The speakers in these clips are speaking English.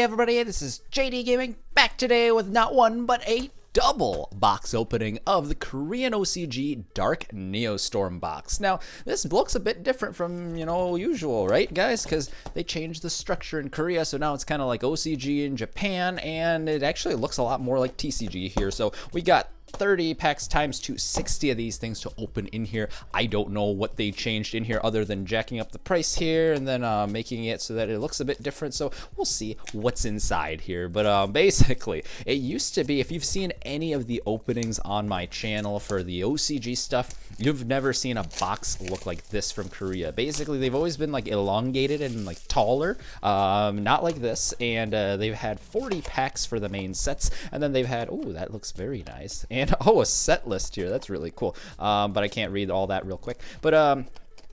everybody, this is JD Gaming, back today with not one, but a double box opening of the Korean OCG Dark Neostorm box. Now, this looks a bit different from, usual, right, guys? Because they changed the structure in Korea, so now it's kind of like OCG in Japan, and it actually looks a lot more like TCG here. So we got 30 packs times 260 of these things to open in here. I don't know what they changed in here other than jacking up the price here and then making it so that it looks a bit different. So we'll see what's inside here. But basically, it used to be, if you've seen any of the openings on my channel for the OCG stuff, you've never seen a box look like this from Korea. Basically, they've always been like elongated and like taller, not like this. And they've had 40 packs for the main sets, and then they've had, oh, that looks very nice. And oh, a set list here. That's really cool. But I can't read all that real quick. But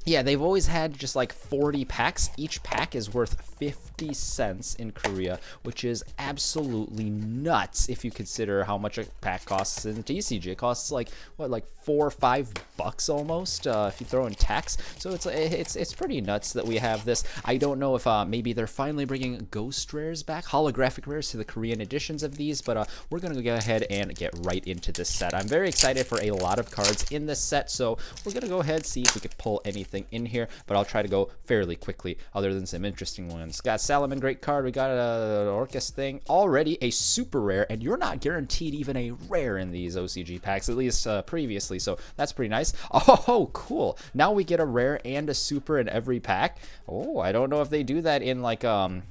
yeah, they've always had just like 40 packs. Each pack is worth 50 cents in Korea, which is absolutely nuts if you consider how much a pack costs in TCG. It costs like, what, like $4 or $5 almost if you throw in tax. So it's pretty nuts that we have this. I don't know if maybe they're finally bringing ghost rares back, holographic rares to the Korean editions of these, but we're going to go ahead and get right into this set. I'm very excited for a lot of cards in this set, so we're going to go ahead and see if we can pull anything in here, but I'll try to go fairly quickly other than some interesting ones. Got Salomon, great card. We got an Orcus thing, already a super rare, and you're not guaranteed even a rare in these OCG packs, at least previously, so that's pretty nice. Oh, cool. Now we get a rare and a super in every pack. Oh, I don't know if they do that in like in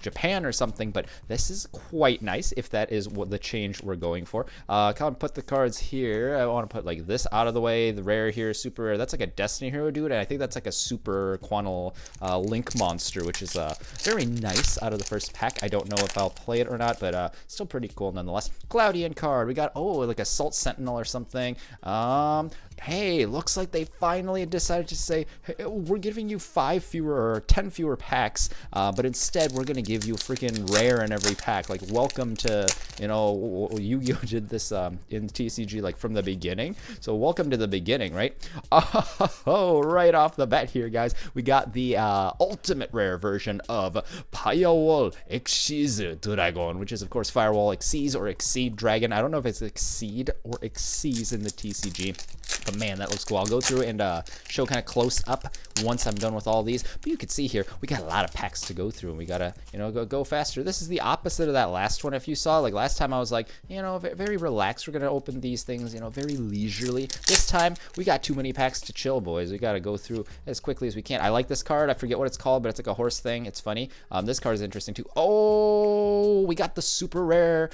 Japan or something, but this is quite nice if that is what the change we're going for. Come on, put the cards here. I want to put like this out of the way, the rare here, super rare. That's like a Destiny Hero dude, and I think that's like a super Quantal Link monster, which is very nice out of the first pack. I don't know if I'll play it or not, but still pretty cool nonetheless. Cloudian card. We got, oh, like a Salt Sentinel or something. Hey, looks like they finally decided to say, hey, we're giving you 5 fewer or 10 fewer packs, but instead we're gonna give you freaking rare in every pack. Like, welcome to, Yu-Gi-Oh did this in TCG like from the beginning, so welcome to the beginning, right? Oh, right off the bat here, guys, we got the ultimate rare version of Firewall Exceed Dragon, which is of course Firewall Exceeds or Exceed Dragon. I don't know if it's Exceed or Exceeds in the TCG, but man, that looks cool. I'll go through and show kind of close up once I'm done with all these. But you can see here, we got a lot of packs to go through, and we gotta, go faster. This is the opposite of that last one. If you saw, like last time I was like, very relaxed. We're gonna open these things, very leisurely. This time, we got too many packs to chill, boys. We gotta go through as quickly as we can. I like this card. I forget what it's called, but it's like a horse thing. It's funny. This card is interesting too. Oh, we got the super rare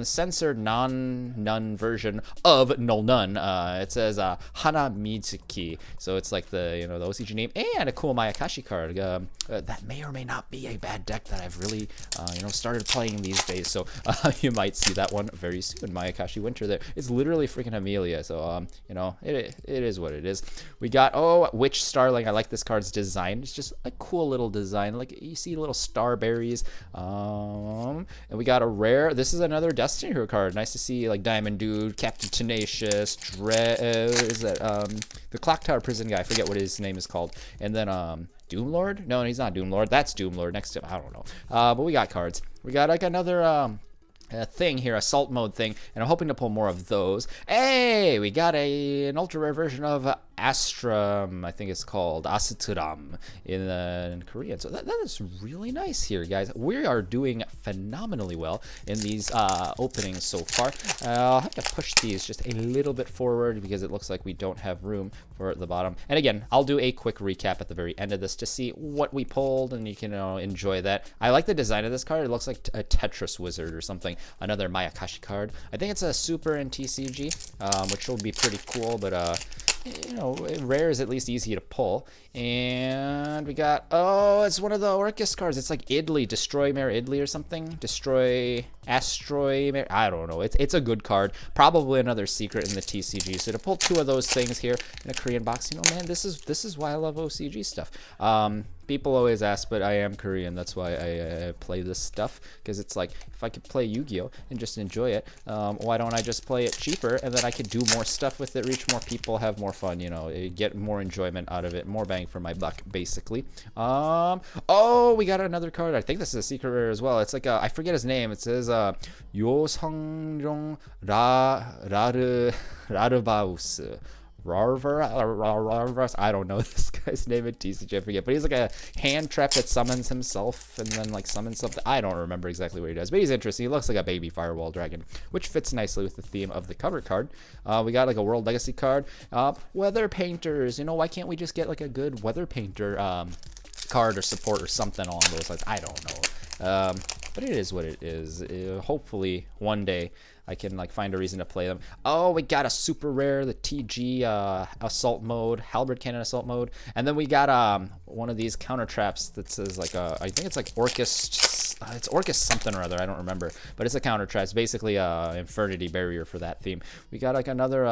censored non-nun version of Null Nun. It says Hana Mitsuki, so it's like the the OCG name, and a cool Mayakashi card. That may or may not be a bad deck that I've really started playing these days, so you might see that one very soon. Mayakashi Winter there. It's literally freaking Amelia, so it is what it is. We got, oh, Witch Starling. I like this card's design. It's just a cool little design, like you see little starberries. And we got a rare. This is another Destiny Hero card. Nice to see, like Diamond Dude, Captain Tenacious, is that the Clock Tower Prison guy? I forget what his name is called. And then Doomlord? No, he's not Doomlord. That's Doomlord next to him. I don't know. But we got cards. We got like another thing here, assault mode thing, and I'm hoping to pull more of those. Hey, we got an ultra rare version of Astram, I think it's called Asitram in Korean. So that is really nice here, guys. We are doing phenomenally well in these openings so far. I'll have to push these just a little bit forward because it looks like we don't have room for the bottom. And again, I'll do a quick recap at the very end of this to see what we pulled, and you can enjoy that. I like the design of this card. It looks like a Tetris wizard or something. Another Mayakashi card. I think it's a super in TCG, which will be pretty cool, but rare is at least easy to pull. And we got, oh, it's one of the Orcus cards. It's like Idli, Destroy Mare Idli or something. Destroy Astroy Mare. I don't know. It's a good card. Probably another secret in the TCG. So to pull 2 of those things here in a Korean box, man, this is why I love OCG stuff. People always ask, but I am Korean. That's why I play this stuff, because it's like, if I could play Yu-Gi-Oh and just enjoy it, why don't I just play it cheaper, and then I could do more stuff with it, reach more people, have more fun, you know, get more enjoyment out of it, more bang for my buck, basically. Oh, we got another card. I think this is a secret rare as well. It's like I forget his name. It says Yosangjong Rarubaus. I don't know this guy's name in TCG, I forget, but he's like a hand trap that summons himself and then like summons something. I don't remember exactly what he does, but he's interesting. He looks like a baby firewall dragon, which fits nicely with the theme of the cover card. We got like a World Legacy card. Weather Painters, you know, why can't we just get like a good Weather Painter card or support or something along those lines? I don't know. But it is what it is. Hopefully one day I can like find a reason to play them. Oh, we got a super rare, the TG assault mode, halberd cannon assault mode, and then we got one of these counter traps that says like I think it's like Orcus, it's Orcus something or other, I don't remember, but it's a counter trap. It's basically Infernity barrier for that theme. We got like another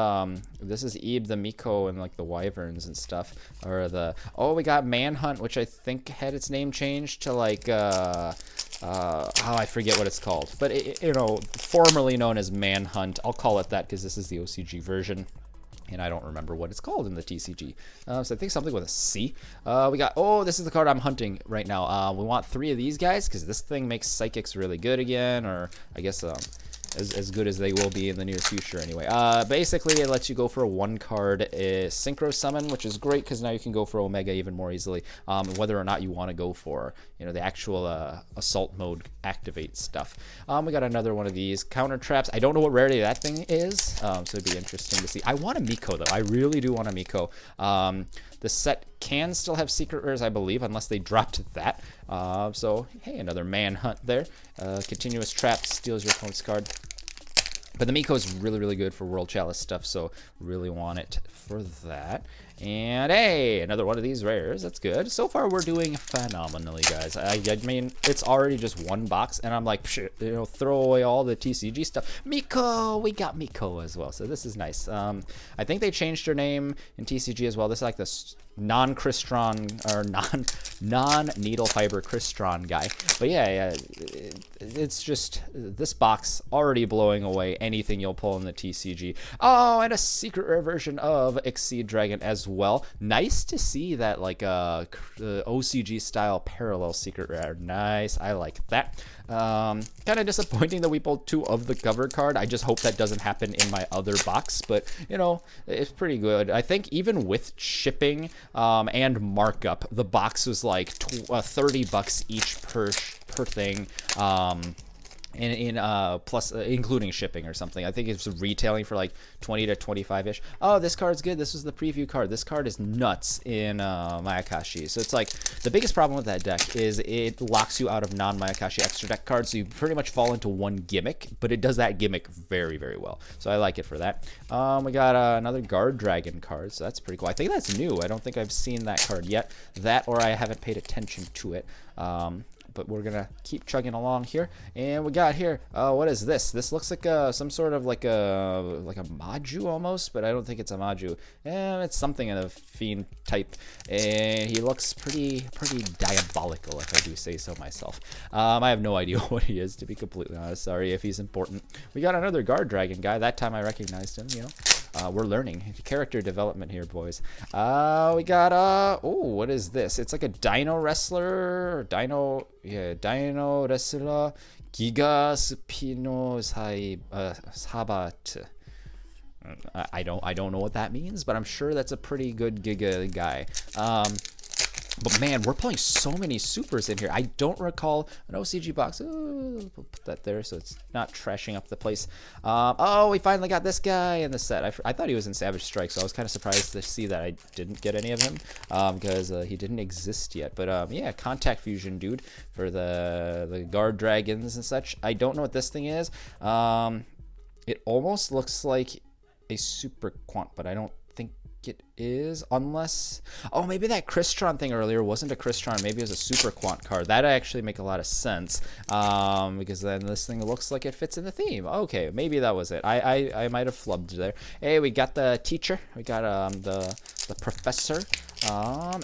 this is Ebe the Miko and like the wyverns and stuff, or the we got Manhunt, which I think had its name changed to like I forget what it's called, but it, you know, formerly known as Manhunt. I'll call it that because this is the OCG version, and I don't remember what it's called in the TCG. So I think something with a C. We got, this is the card I'm hunting right now. We want 3 of these guys because this thing makes Psychics really good again, or I guess as good as they will be in the near future anyway. Basically, it lets you go for a 1-card Synchro Summon, which is great because now you can go for Omega even more easily, whether or not you want to go for, you know, the actual Assault mode activate stuff. We got another one of these counter traps. I don't know what rarity that thing is, so it'd be interesting to see. I want a Miko, though. I really do want a Miko. The set can still have secret rares, I believe, unless they dropped that. So, hey, another Manhunt there. Continuous trap steals your opponent's card. But the Miko is really, really good for World Chalice stuff, so really want it for that. And hey, another one of these rares. That's good. So far, we're doing phenomenally, guys. I mean, it's already just 1 box, and I'm like, you know, throw away all the TCG stuff. Miko, we got Miko as well, so this is nice. I think they changed her name in TCG as well. This is like this non-crystron or non-needle fiber crystron guy. But yeah, it's just this box already blowing away anything you'll pull in the TCG. Oh, and a secret rare version of Exceed Dragon as well. Nice to see that like OCG style parallel secret rare. Nice, I like that. Kind of disappointing that we pulled 2 of the cover card. I just hope that doesn't happen in my other box, but you know, it's pretty good. I think even with shipping and markup, the box was like $30 each per thing. Plus including shipping or something. I think it's retailing for like 20 to 25-ish. Oh, this card's good. This was the preview card. This card is nuts in Mayakashi. So it's like the biggest problem with that deck is it locks you out of non-Mayakashi extra deck cards, so you pretty much fall into one gimmick, but it does that gimmick very, very well. So I like it for that. We got another Guard Dragon card, so that's pretty cool. I think that's new. I don't think I've seen that card yet. That, or I haven't paid attention to it. But we're gonna keep chugging along here, and we got here. What is this? This looks like some sort of like a Maju almost, but I don't think it's a Maju. It's something in a fiend type, and he looks pretty diabolical, if I do say so myself. I have no idea what he is, to be completely honest. Sorry if he's important. We got another Guard Dragon guy. That time I recognized him. You know, we're learning character development here, boys. We got what is this? It's like a Dino Wrestler, or Dino Wrestler, Giga Spino Sabat. I don't know what that means, but I'm sure that's a pretty good Giga guy. But man, we're pulling so many supers in here. I don't recall an OCG box. We'll put that there so it's not trashing up the place. We finally got this guy in the set. I thought he was in Savage Strike, so I was kind of surprised to see that I didn't get any of him because he didn't exist yet. But yeah, Contact Fusion dude for the Guard Dragons and such. I don't know what this thing is. It almost looks like a Super Quant, but I don't think it is, unless maybe that Crystron thing earlier wasn't a Crystron, maybe it was a Super Quant card. That actually make a lot of sense, because then this thing looks like it fits in the theme. Okay, maybe that was it. I might have flubbed there. Hey, we got the teacher, we got the professor,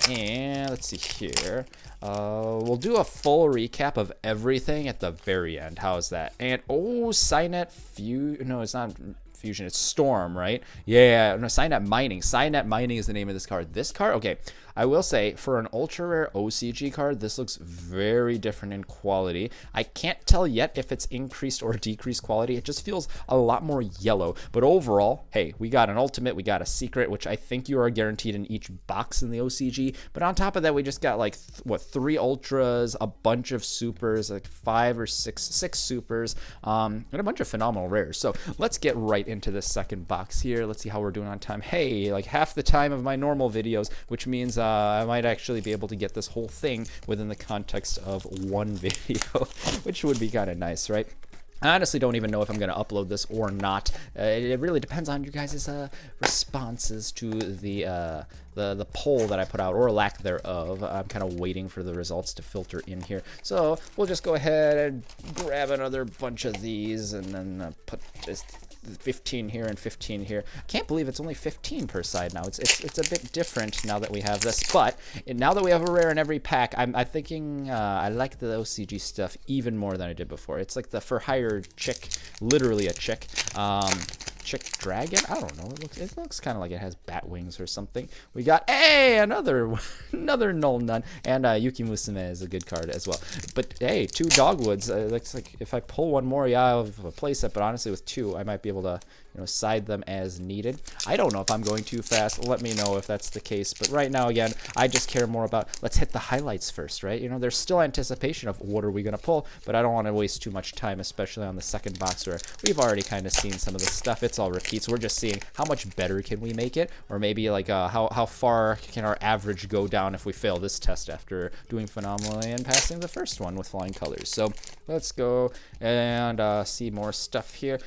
and let's see here. We'll do a full recap of everything at the very end. How's that? And oh, Psynet no, it's not Fusion, it's Storm, right? Yeah, no, Psynet Mining. Psynet Mining is the name of this card. This card, okay, I will say, for an ultra rare OCG card, this looks very different in quality. I can't tell yet if it's increased or decreased quality. It just feels a lot more yellow. But overall, hey, we got an ultimate, we got a secret, which I think you are guaranteed in each box in the OCG. But on top of that, we just got like, what, 3 ultras, a bunch of supers, like 5 or 6 supers, and a bunch of phenomenal rares. So let's get right into this second box here. Let's see how we're doing on time. Hey, like half the time of my normal videos, which means I might actually be able to get this whole thing within the context of one video, which would be kind of nice, right? I honestly don't even know if I'm going to upload this or not. It really depends on you guys' responses to the poll that I put out, or lack thereof. I'm kind of waiting for the results to filter in here. So we'll just go ahead and grab another bunch of these and then put this 15 here and 15 here. Can't believe it's only 15 per side now. It's a bit different now that we have this, but now that we have a rare in every pack, I'm thinking I like the OCG stuff even more than I did before. It's like the for hire chick, literally a chick. Chick dragon? I don't know. It looks kind of like it has bat wings or something. We got another Null Nun, and Yuki Musume is a good card as well. But hey, 2 Dogwoods. Looks like if I pull one more, yeah, I'll have a playset. But honestly, with 2, I might be able to side them as needed. I don't know if I'm going too fast. Let me know if that's the case. But right now, again, I just care more about, let's hit the highlights first, right? There's still anticipation of what are we going to pull, but I don't want to waste too much time, especially on the second box where we've already kind of seen some of the stuff. It's all repeats. We're just seeing how much better can we make it, or maybe like how far can our average go down if we fail this test after doing phenomenally and passing the first one with flying colors. So let's go and see more stuff here.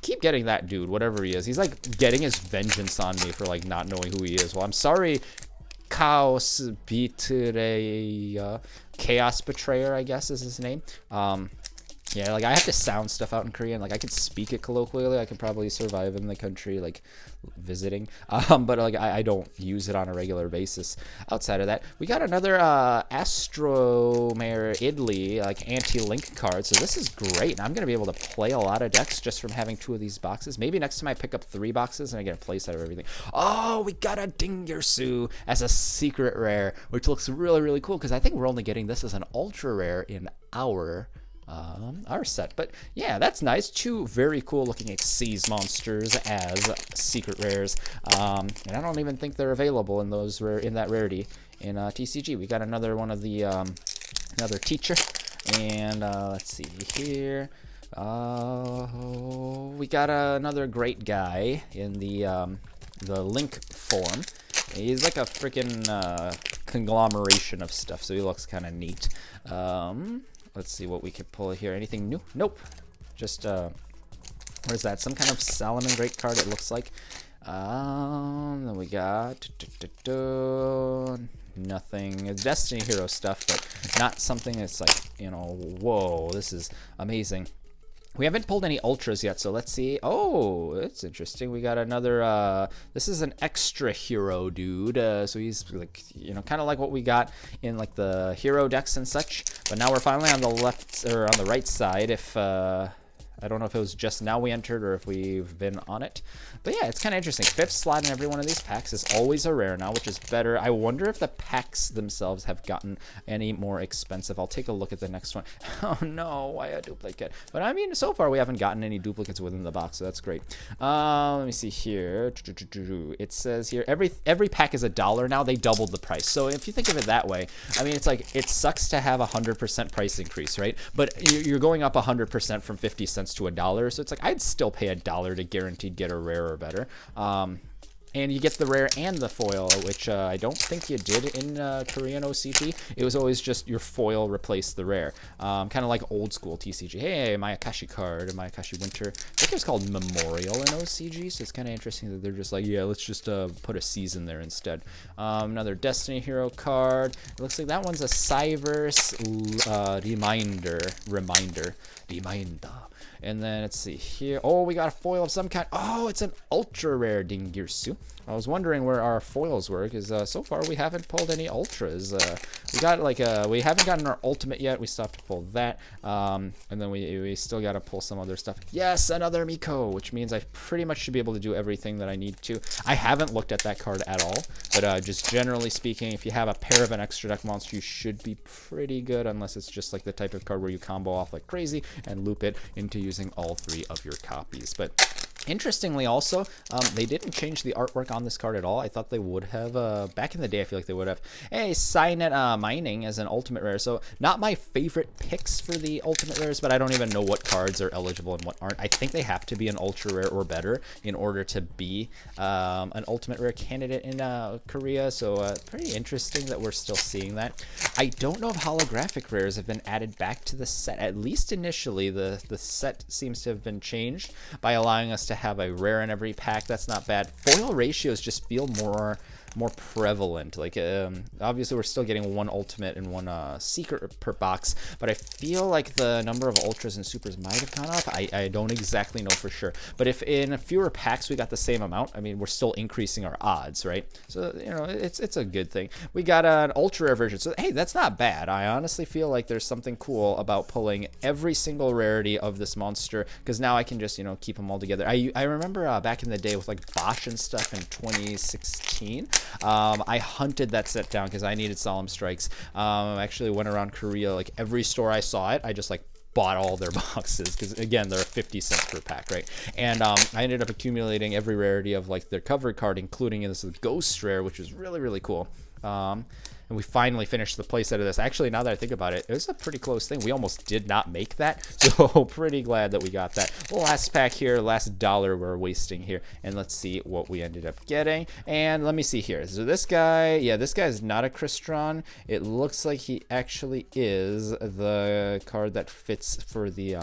Keep getting that dude, whatever he is. He's like getting his vengeance on me for like not knowing who he is. Well, I'm sorry, Chaos Betrayer, Chaos Betrayer, I guess is his name. Yeah, like I have to sound stuff out in Korean. Like I could speak it colloquially. I could probably survive in the country, like visiting. But like I don't use it on a regular basis. Outside of that, we got another Astromare Idly like anti-link card. So this is great. And I'm gonna be able to play a lot of decks just from having 2 of these boxes. Maybe next time I pick up 3 boxes and I get a play set of everything. Oh, we got a Dingirsu as a secret rare, which looks really, really cool because I think we're only getting this as an ultra rare in our set. But yeah, that's nice. 2 very cool looking Xyz monsters as secret rares, and I don't even think they're available in those in that rarity in TCG. We got another one of the another teacher, and let's see here. We got another great guy in the link form. He's like a freaking conglomeration of stuff, so he looks kind of neat. Let's see what we can pull here. Anything new? Nope. Just, what is that? Some kind of Salomon Great card, it looks like. Then we got nothing. It's Destiny Hero stuff, but not something that's like, whoa, this is amazing. We haven't pulled any ultras yet, so let's see. Oh, that's interesting. We got another, this is an extra hero dude. So he's like, kind of like what we got in like the hero decks and such. But now we're finally on the left, or on the right side. If, I don't know if it was just now we entered or if we've been on it. But yeah, it's kind of interesting. 5th slot in every one of these packs is always a rare now, which is better. I wonder if the packs themselves have gotten any more expensive. I'll take a look at the next one. Oh no, why a duplicate? But I mean, so far we haven't gotten any duplicates within the box, so that's great. Let me see here. It says here, every pack is $1 now. They doubled the price. So if you think of it that way, I mean, it's like, it sucks to have 100% price increase, right? But you're going up 100% from 50 cents to $1, so it's like I'd still pay $1 to guaranteed get a rare or better. And you get the rare and the foil, which I don't think you did in Korean OCG. It was always just your foil replaced the rare. Kind of like old school TCG. Hey, my Akashi card, my Akashi Winter. I think it's called Memorial in OCG, so it's kind of interesting that they're just like, yeah, let's just put a season there instead. Another Destiny Hero card. It looks like that one's a Cyverse Reminder. And then let's see here. Oh, we got a foil of some kind. Oh, it's an ultra rare Dingirsu. I was wondering where our foils were, because so far we haven't pulled any ultras. We got like we haven't gotten our ultimate yet. We still have to pull that, and then we still got to pull some other stuff. Yes, another Miko, which means I pretty much should be able to do everything that I need to. I haven't looked at that card at all, but just generally speaking, if you have a pair of an extra deck monster, you should be pretty good, unless it's just like the type of card where you combo off like crazy and loop it into using all 3 of your copies. But interestingly also, they didn't change the artwork on this card at all. I thought they would have. Back in the day, I feel like they would have. Hey, Signet Mining as an ultimate rare. So not my favorite picks for the ultimate rares, but I don't even know what cards are eligible and what aren't. I think they have to be an ultra rare or better in order to be an ultimate rare candidate in Korea. So pretty interesting that we're still seeing that. I don't know if holographic rares have been added back to the set. At least initially, the set seems to have been changed by allowing us to have a rare in every pack. That's not bad. Foil ratios just feel more prevalent. Like obviously we're still getting 1 ultimate and 1 secret per box, but I feel like the number of ultras and supers might have gone up. I don't exactly know for sure, but if in fewer packs we got the same amount, I mean, we're still increasing our odds, right? So you know, it's a good thing. We got an ultra rare version, so hey, that's not bad. I honestly feel like there's something cool about pulling every single rarity of this monster, because now I can just, you know, keep them all together. I remember back in the day with like Bosch and stuff in 2016, I hunted that set down because I needed Solemn Strikes. I actually went around Korea, like every store I saw it, I just like bought all their boxes, because again, they're 50 cents per pack, right? And I ended up accumulating every rarity of like their cover card, including this ghost rare, which was really cool. And we finally finished the playset of this. Actually, now that I think about it, it was a pretty close thing. We almost did not make that, so pretty glad that we got that. Last pack here, last dollar we're wasting here, and let's see what we ended up getting. And let me see here. So this guy, yeah, this guy is not a Crystron. It looks like he actually is the card that fits for the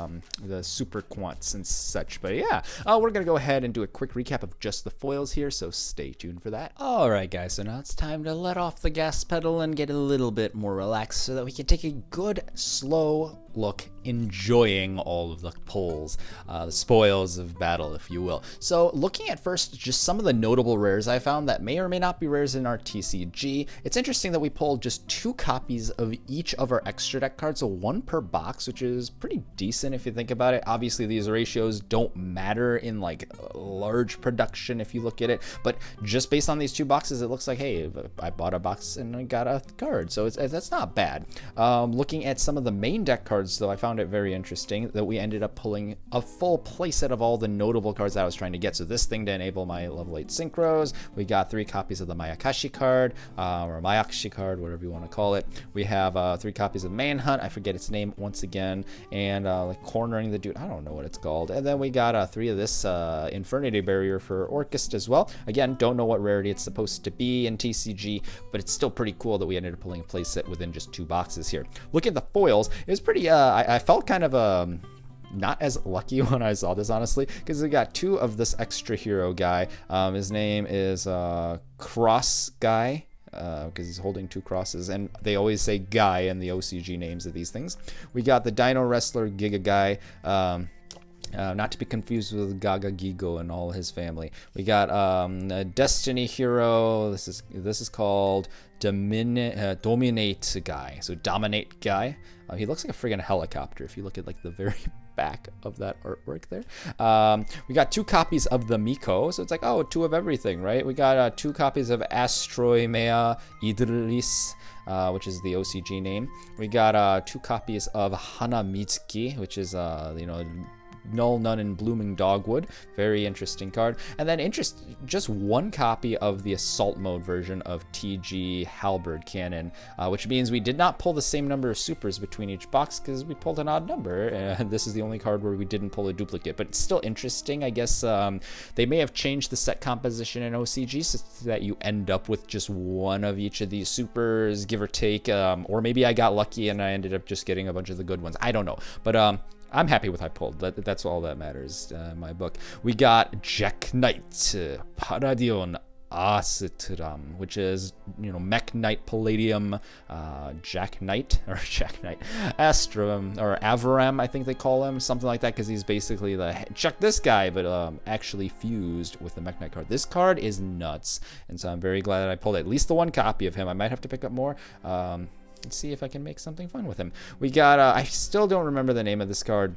super quants and such. But yeah, we're gonna go ahead and do a quick recap of just the foils here, so stay tuned for that. All right, guys, so now it's time to let off the gas pedal and get a little bit more relaxed so that we can take a good slow look, enjoying all of the pulls, the spoils of battle, if you will. So looking at first just some of the notable rares I found that may or may not be rares in our TCG. It's interesting that we pulled just 2 copies of each of our extra deck cards, so 1 per box, which is pretty decent if you think about it. Obviously these ratios don't matter in like large production if you look at it, but just based on these 2 boxes, it looks like, hey, I bought a box and I got a card, so that's not bad. Looking at some of the main deck cards though, I found it very interesting that we ended up pulling a full playset of all the notable cards that I was trying to get. So this thing to enable my level 8 synchros, we got 3 copies of the Mayakashi card, or Mayakashi card, whatever you want to call it. We have 3 copies of Manhunt, I forget its name once again, and like Cornering the Dude, I don't know what it's called. And then we got 3 of this Infernity Barrier for Orchist as well. Again, don't know what rarity it's supposed to be in TCG, but it's still pretty cool that we ended up pulling a playset within just 2 boxes here. Looking at the foils, it was pretty, I felt kind of not as lucky when I saw this, honestly, because we got 2 of this extra hero guy. His name is Cross Guy, because he's holding 2 crosses, and they always say Guy in the OCG names of these things. We got the Dino Wrestler Giga Guy, not to be confused with Gaga Gigo and all his family. We got a Destiny Hero. This is called Dominate Guy. So Dominate Guy. He looks like a friggin' helicopter if you look at like the very back of that artwork there. We got 2 copies of the Miko, so it's like, oh, 2 of everything, right? We got 2 copies of Astroimea Idris, which is the OCG name. We got 2 copies of Hanamitsuki, which is Null Nun Blooming Dogwood, very interesting card. And then just 1 copy of the Assault Mode version of TG Halberd Cannon, which means we did not pull the same number of supers between each box because we pulled an odd number. And this is the only card where we didn't pull a duplicate, but it's still interesting. I guess they may have changed the set composition in OCG so that you end up with just 1 of each of these supers, give or take. Or maybe I got lucky and I ended up just getting a bunch of the good ones. I don't know, but I'm happy with how I pulled. That's all that matters in my book. We got Mekk-Knight, Paradion Acitram, which is, you know, Mekk-Knight Palladium, Jack-Knight, or Jack-Knight, Astrum, or Avaram, I think they call him, something like that, because he's basically the, check this guy, but actually fused with the Mekk-Knight card. This card is nuts, and so I'm very glad that I pulled at least the one copy of him. I might have to pick up more. Let's see if I can make something fun with him. We got, I still don't remember the name of this card,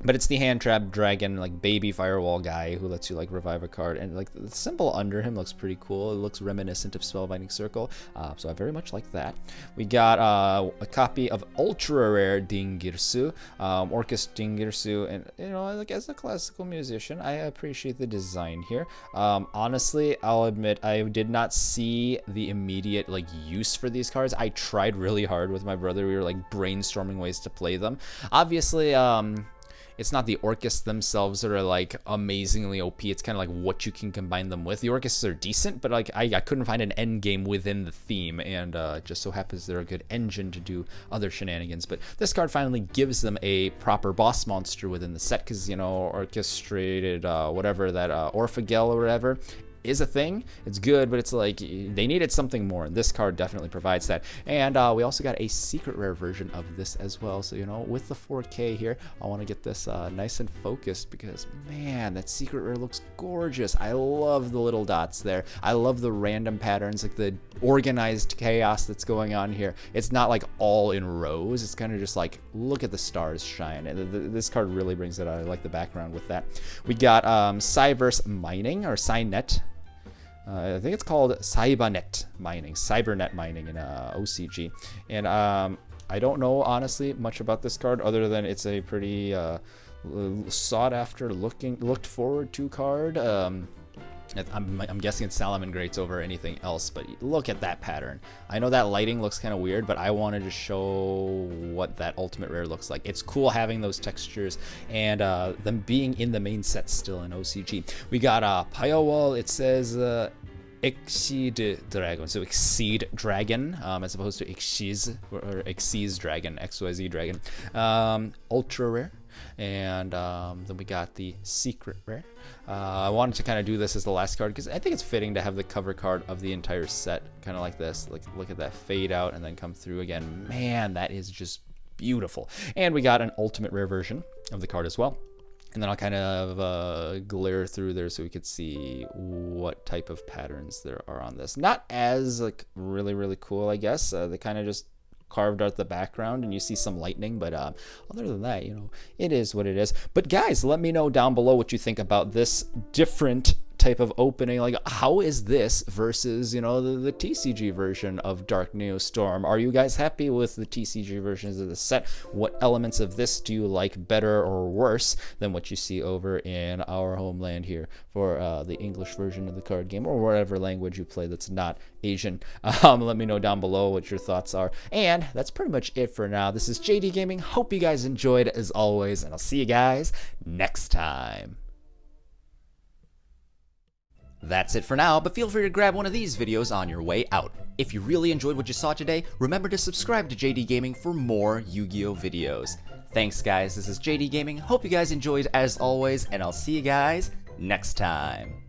but it's the hand trap dragon, like baby firewall guy who lets you like revive a card, and like the symbol under him looks pretty cool. It looks reminiscent of Spellbinding Circle, so I very much like that. We got a copy of ultra rare Dingirsu, Orcus Dingirsu, and you know, like as a classical musician, I appreciate the design here. Honestly, I'll admit I did not see the immediate like use for these cards. I tried really hard with my brother. We were like brainstorming ways to play them. Obviously, it's not the Orcus themselves that are like amazingly OP. It's kind of like what you can combine them with. The Orcus are decent, but like I couldn't find an end game within the theme, and just so happens they're a good engine to do other shenanigans. But this card finally gives them a proper boss monster within the set, because, you know, orchestrated whatever that Orphagel or whatever is a thing. It's good, but it's like they needed something more, and this card definitely provides that. And we also got a secret rare version of this as well, so you know, with the 4K here, I want to get this nice and focused, because man, that secret rare looks gorgeous. I love the little dots there. I love the random patterns, like the organized chaos that's going on here. It's not like all in rows. It's kind of just like, look at the stars shine. And this card really brings it out. I like the background with that. We got Cyverse Mining, or Cynet. I think it's called Cybernet mining in OCG. And I don't know, honestly, much about this card other than it's a pretty sought after, looked forward to card. I'm guessing it's Salamangreats over anything else, but look at that pattern. I know that lighting looks kind of weird, but I wanted to show what that ultimate rare looks like. It's cool having those textures and them being in the main set still in OCG. We got Pyawal. It says Exceed Dragon, so Exceed Dragon, as opposed to Exceed or Exceed Dragon, XYZ Dragon. Ultra rare. And then we got the secret rare. I wanted to kind of do this as the last card because I think it's fitting to have the cover card of the entire set kind of like this. Like, look at that fade out and then come through again. Man, that is just beautiful. And we got an ultimate rare version of the card as well. And then I'll kind of glare through there so we could see what type of patterns there are on this. Not as like really cool, I guess. They kind of just carved out the background and you see some lightning, but other than that, you know, it is what it is. But guys, let me know down below what you think about this different type of opening. Like, how is this versus, you know, the TCG version of Dark Neostorm? Are you guys happy with the TCG versions of the set? What elements of this do you like better or worse than what you see over in our homeland here for the English version of the card game, or whatever language you play that's not Asian? Let me know down below what your thoughts are. And that's pretty much it for now. This is JD Gaming. Hope you guys enjoyed as always, and I'll see you guys next time. That's it for now, but feel free to grab one of these videos on your way out. If you really enjoyed what you saw today, remember to subscribe to JD Gaming for more Yu-Gi-Oh videos. Thanks guys, this is JD Gaming. Hope you guys enjoyed as always, and I'll see you guys next time.